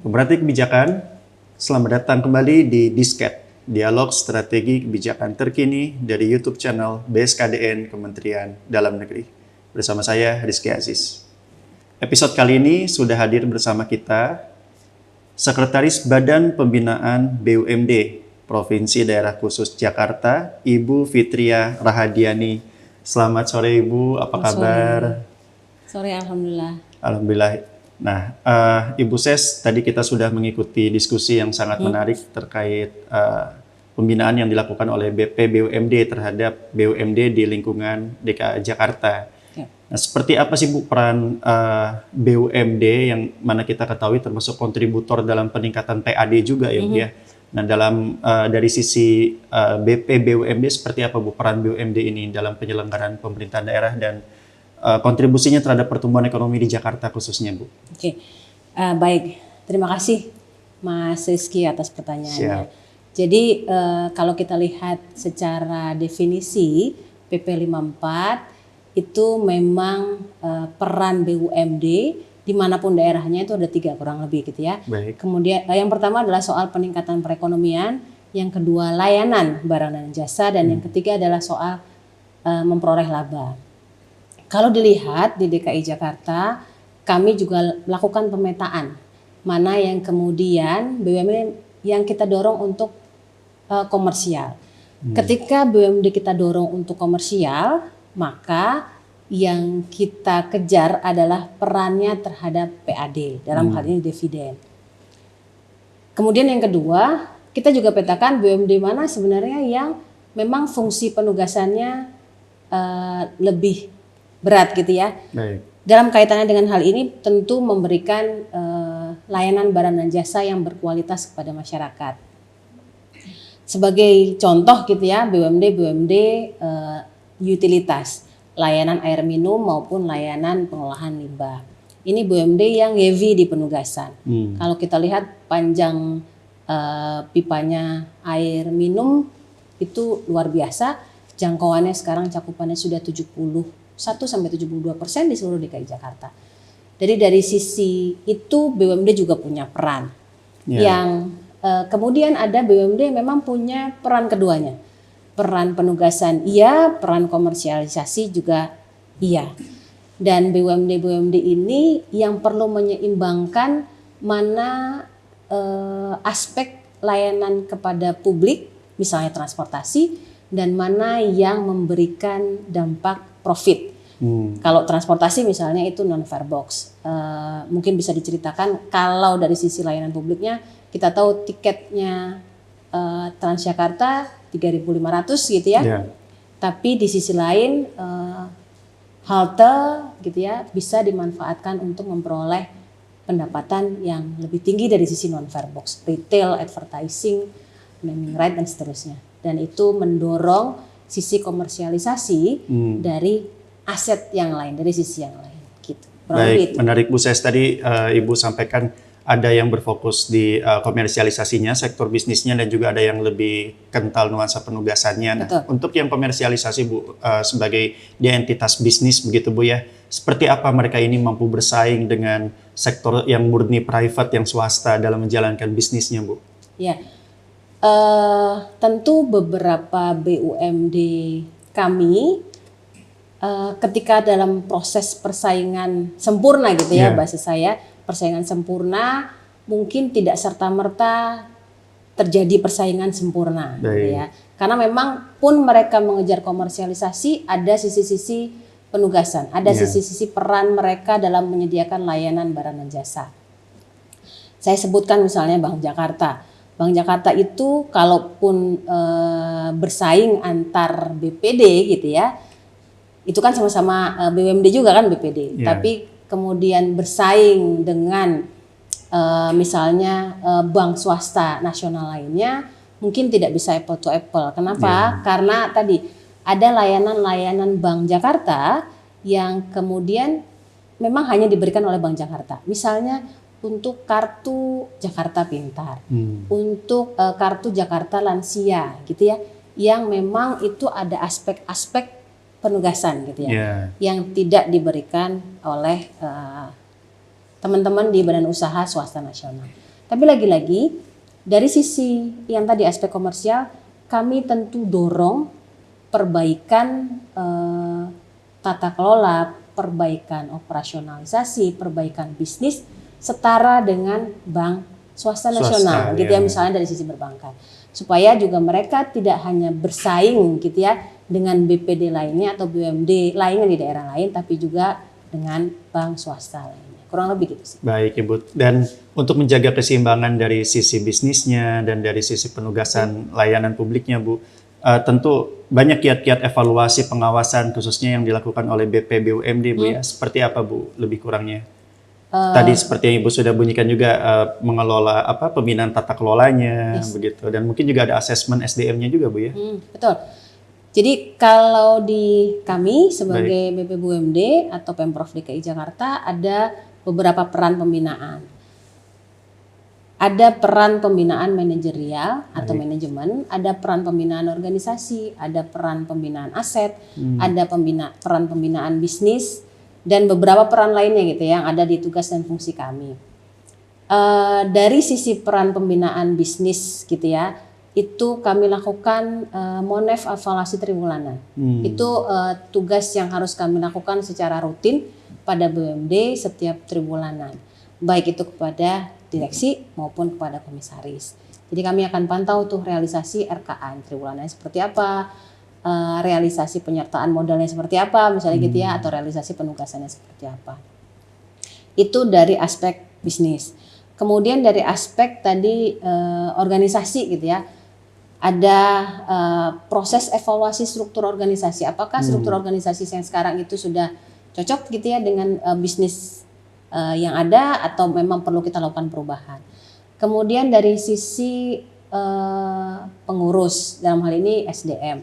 Pemerhati kebijakan, selamat datang kembali di Disket, dialog strategi kebijakan terkini dari YouTube channel BSKDN Kementerian Dalam Negeri. Bersama saya, Rizky Aziz. Episode kali ini sudah hadir bersama kita Sekretaris Badan Pembinaan BUMD Provinsi Daerah Khusus Jakarta, Ibu Fitria Rahadiani. Selamat sore Ibu, apa kabar? Sore, Alhamdulillah. Alhamdulillah. Nah, Ibu Ses, tadi kita sudah mengikuti diskusi yang sangat menarik terkait pembinaan yang dilakukan oleh BP BUMD terhadap BUMD di lingkungan DKI Jakarta. Ya. Nah, seperti apa sih Bu peran BUMD yang mana kita ketahui termasuk kontributor dalam peningkatan PAD juga ya Bu ya. Nah, dalam dari sisi BP BUMD seperti apa Bu peran BUMD ini dalam penyelenggaraan pemerintahan daerah dan kontribusinya terhadap pertumbuhan ekonomi di Jakarta khususnya, Bu? Oke, baik. Terima kasih Mas Rizky atas pertanyaannya. Siap. Jadi kalau kita lihat secara definisi PP 54 itu memang peran BUMD dimanapun daerahnya itu ada 3 kurang lebih gitu ya. Baik. Kemudian yang pertama adalah soal peningkatan perekonomian, yang kedua layanan barang dan jasa, dan yang ketiga adalah soal memperoleh laba. Kalau dilihat di DKI Jakarta, kami juga melakukan pemetaan mana yang kemudian BUMD yang kita dorong untuk komersial. Ketika BUMD kita dorong untuk komersial, maka yang kita kejar adalah perannya terhadap PAD, dalam hal ini dividen. Kemudian yang kedua, kita juga petakan BUMD mana sebenarnya yang memang fungsi penugasannya lebih berat gitu ya. Baik. Dalam kaitannya dengan hal ini tentu memberikan layanan barang dan jasa yang berkualitas kepada masyarakat. Sebagai contoh gitu ya, BUMD utilitas, layanan air minum maupun layanan pengolahan limbah. Ini BUMD yang heavy di penugasan. Kalau kita lihat panjang pipanya air minum itu luar biasa. Jangkauannya sekarang cakupannya sudah 71-72% di seluruh DKI Jakarta. Jadi dari sisi itu BUMD juga punya peran. Yang kemudian ada BUMD memang punya peran keduanya. Peran penugasan iya, peran komersialisasi juga iya. Dan BUMD ini yang perlu menyeimbangkan mana aspek layanan kepada publik, misalnya transportasi, dan mana yang memberikan dampak profit. Kalau transportasi misalnya itu non-fare box. Mungkin bisa diceritakan kalau dari sisi layanan publiknya kita tahu tiketnya Transjakarta 3.500 gitu ya. Yeah. Tapi di sisi lain halte gitu ya bisa dimanfaatkan untuk memperoleh pendapatan yang lebih tinggi dari sisi non-fare box, retail, advertising, naming right dan seterusnya. Dan itu mendorong sisi komersialisasi dari aset yang lain, dari sisi yang lain. Gitu. Baik, menarik Bu Ses. Tadi Ibu sampaikan ada yang berfokus di komersialisasinya, sektor bisnisnya, dan juga ada yang lebih kental nuansa penugasannya. Nah, untuk yang komersialisasi Bu, sebagai dia entitas bisnis begitu Bu ya, seperti apa mereka ini mampu bersaing dengan sektor yang murni private, yang swasta dalam menjalankan bisnisnya Bu? Ya. Tentu beberapa BUMD kami ketika dalam proses persaingan sempurna gitu ya bahasa saya, persaingan sempurna mungkin tidak serta-merta terjadi persaingan sempurna gitu ya. Karena memang pun mereka mengejar komersialisasi, ada sisi-sisi penugasan, ada sisi-sisi peran mereka dalam menyediakan layanan barang dan jasa. Saya sebutkan misalnya Bank Jakarta. Bank Jakarta itu kalaupun bersaing antar BPD gitu ya, itu kan sama-sama BUMD juga kan BPD, tapi kemudian bersaing dengan misalnya bank swasta nasional lainnya, mungkin tidak bisa apple to apple. Kenapa? Karena tadi ada layanan-layanan Bank Jakarta yang kemudian memang hanya diberikan oleh Bank Jakarta. Misalnya untuk kartu Jakarta Pintar, untuk kartu Jakarta Lansia gitu ya, yang memang itu ada aspek-aspek penugasan gitu ya, yang tidak diberikan oleh teman-teman di badan usaha swasta nasional. Tapi lagi-lagi dari sisi yang tadi aspek komersial, kami tentu dorong perbaikan tata kelola, perbaikan operasionalisasi, perbaikan bisnis setara dengan bank swasta nasional, gitu ya, misalnya dari sisi perbankan, supaya juga mereka tidak hanya bersaing gitu ya dengan BPD lainnya atau BUMD lainnya di daerah lain, tapi juga dengan bank swasta lainnya. Kurang lebih gitu sih. Baik Ibu. Dan untuk menjaga keseimbangan dari sisi bisnisnya dan dari sisi penugasan layanan publiknya Bu, tentu banyak kiat-kiat evaluasi pengawasan khususnya yang dilakukan oleh BP BUMD Bu ya. Seperti apa Bu lebih kurangnya? Tadi seperti yang Ibu sudah bunyikan juga mengelola pembinaan tata kelolanya begitu, dan mungkin juga ada asesmen SDM-nya juga Bu ya. Betul. Jadi kalau di kami sebagai BP BUMD atau Pemprov DKI Jakarta ada beberapa peran pembinaan. Ada peran pembinaan manajerial atau manajemen, ada peran pembinaan organisasi, ada peran pembinaan aset, ada peran pembinaan bisnis, dan beberapa peran lainnya gitu yang ada di tugas dan fungsi kami. Dari sisi peran pembinaan bisnis gitu ya, itu kami lakukan Monef evaluasi triwulan. Itu tugas yang harus kami lakukan secara rutin pada BUMD setiap triwulanan, baik itu kepada direksi maupun kepada komisaris. Jadi kami akan pantau tuh realisasi RKA triwulanannya seperti apa, realisasi penyertaan modalnya seperti apa misalnya gitu ya, atau realisasi penugasannya seperti apa. Itu dari aspek bisnis. Kemudian dari aspek tadi organisasi gitu ya, ada proses evaluasi struktur organisasi. Apakah struktur organisasi yang sekarang itu sudah cocok gitu ya dengan bisnis yang ada atau memang perlu kita lakukan perubahan. Kemudian dari sisi pengurus, dalam hal ini SDM,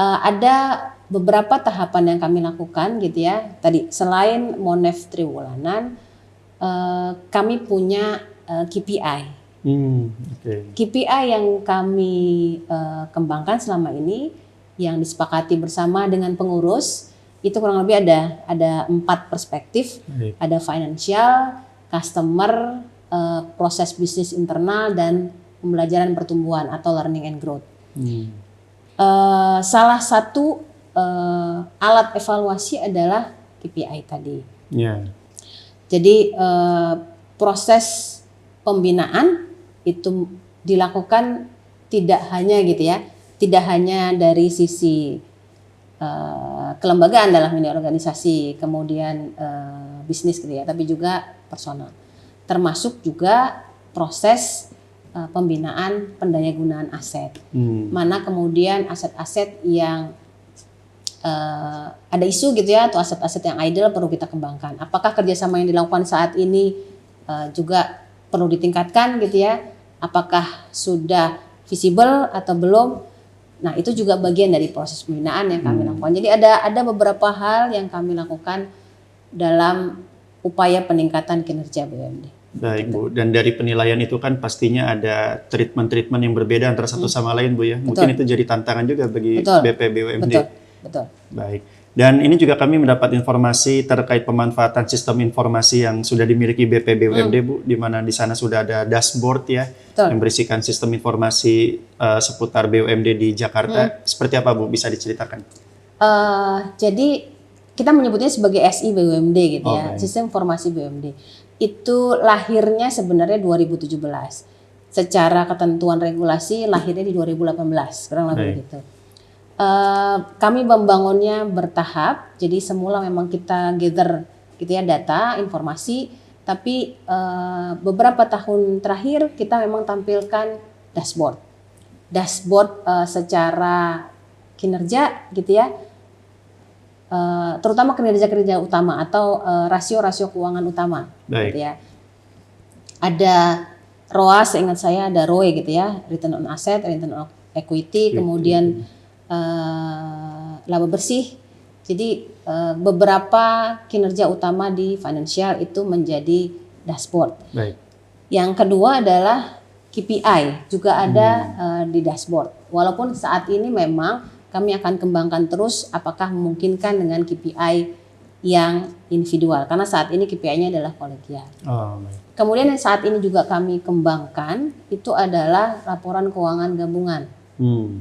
ada beberapa tahapan yang kami lakukan gitu ya. Tadi selain Monef triwulanan, kami punya KPI. KPI yang kami kembangkan selama ini, yang disepakati bersama dengan pengurus, itu kurang lebih ada 4 perspektif. Ada financial, customer, proses bisnis internal, dan pembelajaran pertumbuhan atau learning and growth. Salah satu alat evaluasi adalah KPI tadi. Jadi proses pembinaan itu dilakukan tidak hanya gitu ya, tidak hanya dari sisi kelembagaan dalam ini organisasi, kemudian bisnis gitu ya, tapi juga personal. Termasuk juga proses pembinaan pendayagunaan aset. Mana kemudian aset-aset yang ada isu gitu ya, atau aset-aset yang idle perlu kita kembangkan. Apakah kerjasama yang dilakukan saat ini juga perlu ditingkatkan gitu ya? Apakah sudah visible atau belum? Nah, itu juga bagian dari proses pembinaan yang kami lakukan. Jadi ada beberapa hal yang kami lakukan dalam upaya peningkatan kinerja BUMD. Baik Bu, dan dari penilaian itu kan pastinya ada treatment-treatment yang berbeda antara satu sama lain Bu ya. Mungkin itu jadi tantangan juga bagi BP BUMD. Betul. Baik. Dan ini juga kami mendapat informasi terkait pemanfaatan sistem informasi yang sudah dimiliki BP BUMD Bu, di mana di sana sudah ada dashboard ya, yang berisikan sistem informasi seputar BUMD di Jakarta. Seperti apa Bu, bisa diceritakan? Jadi kita menyebutnya sebagai SI BUMD gitu ya, sistem informasi BUMD. Itu lahirnya sebenarnya 2017. Secara ketentuan regulasi lahirnya di 2018, kurang lebih gitu. Kami membangunnya bertahap, jadi semula memang kita gather gitu ya data, informasi, tapi beberapa tahun terakhir kita memang tampilkan dashboard secara kinerja gitu ya, terutama kinerja utama atau rasio-rasio keuangan utama. Gitu ya. Ada ROAS, seingat saya ada ROE gitu ya, return on asset, return on equity, kemudian laba bersih. Jadi beberapa kinerja utama di financial itu menjadi dashboard. Yang kedua adalah KPI, juga ada di dashboard. Walaupun saat ini memang kami akan kembangkan terus apakah memungkinkan dengan KPI yang individual karena saat ini KPI-nya adalah kolegial. Oh, baik. Kemudian yang saat ini juga kami kembangkan itu adalah laporan keuangan gabungan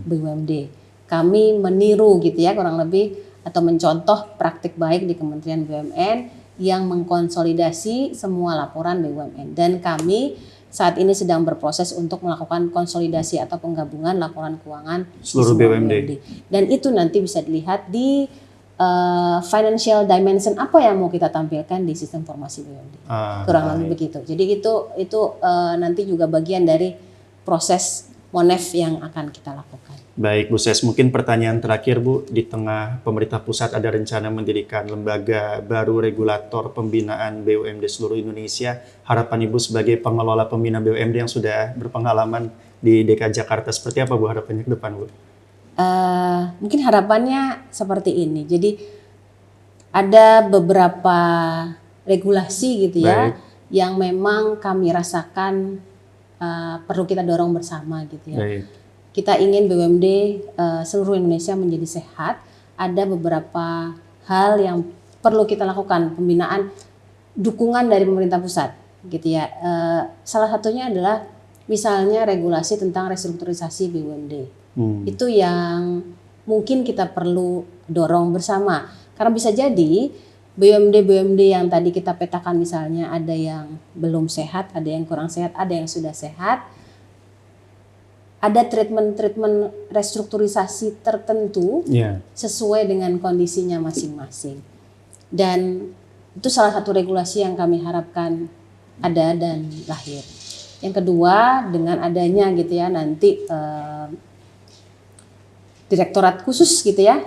BUMD. Kami meniru gitu ya kurang lebih atau mencontoh praktik baik di Kementerian BUMN yang mengkonsolidasi semua laporan BUMN dan kami saat ini sedang berproses untuk melakukan konsolidasi atau penggabungan laporan keuangan Seluruh semua BUMD. dan itu nanti bisa dilihat di financial dimension apa yang mau kita tampilkan di sistem informasi BUMD. Kurang lebih begitu. Jadi itu nanti juga bagian dari proses Monef yang akan kita lakukan. Baik, Bu Ses. Mungkin pertanyaan terakhir, Bu. Di tengah pemerintah pusat ada rencana mendirikan lembaga baru regulator pembinaan BUMD seluruh Indonesia. Harapan Ibu sebagai pengelola pembina BUMD yang sudah berpengalaman di DKI Jakarta, seperti apa, Bu, harapannya ke depan, Bu? Mungkin harapannya seperti ini. Jadi ada beberapa regulasi gitu ya, yang memang kami rasakan perlu kita dorong bersama gitu ya. Baik. Kita ingin BUMD seluruh Indonesia menjadi sehat. Ada beberapa hal yang perlu kita lakukan, pembinaan dukungan dari pemerintah pusat gitu ya. Salah satunya adalah misalnya regulasi tentang restrukturisasi BUMD. Itu yang mungkin kita perlu dorong bersama. Karena bisa jadi BUMD yang tadi kita petakan misalnya ada yang belum sehat, ada yang kurang sehat, ada yang sudah sehat. Ada treatment restrukturisasi tertentu sesuai dengan kondisinya masing-masing. Dan itu salah satu regulasi yang kami harapkan ada dan lahir. Yang kedua, dengan adanya gitu ya nanti direktorat khusus gitu ya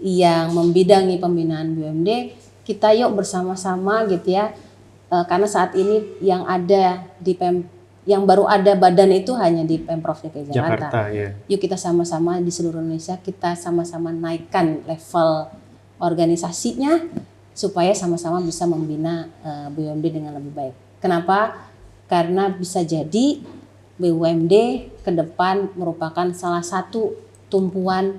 yang membidangi pembinaan BUMD, kita yuk bersama-sama gitu ya, karena saat ini yang ada di yang baru ada badan itu hanya di Pemprov DKI Jakarta. Yuk kita sama-sama di seluruh Indonesia, kita sama-sama naikkan level organisasinya supaya sama-sama bisa membina BUMD dengan lebih baik. Kenapa? Karena bisa jadi BUMD ke depan merupakan salah satu tumpuan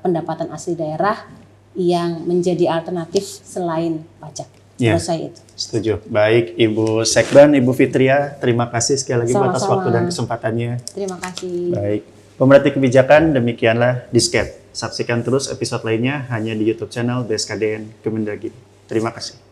pendapatan asli daerah yang menjadi alternatif selain pajak. Menurut saya itu. Setuju. Baik, Ibu Sekban, Ibu Fitria, terima kasih sekali lagi atas waktu dan kesempatannya. Terima kasih. Baik, pemerhati kebijakan, demikianlah Disket. Saksikan terus episode lainnya hanya di YouTube channel BSKDN Kemendagri. Terima kasih.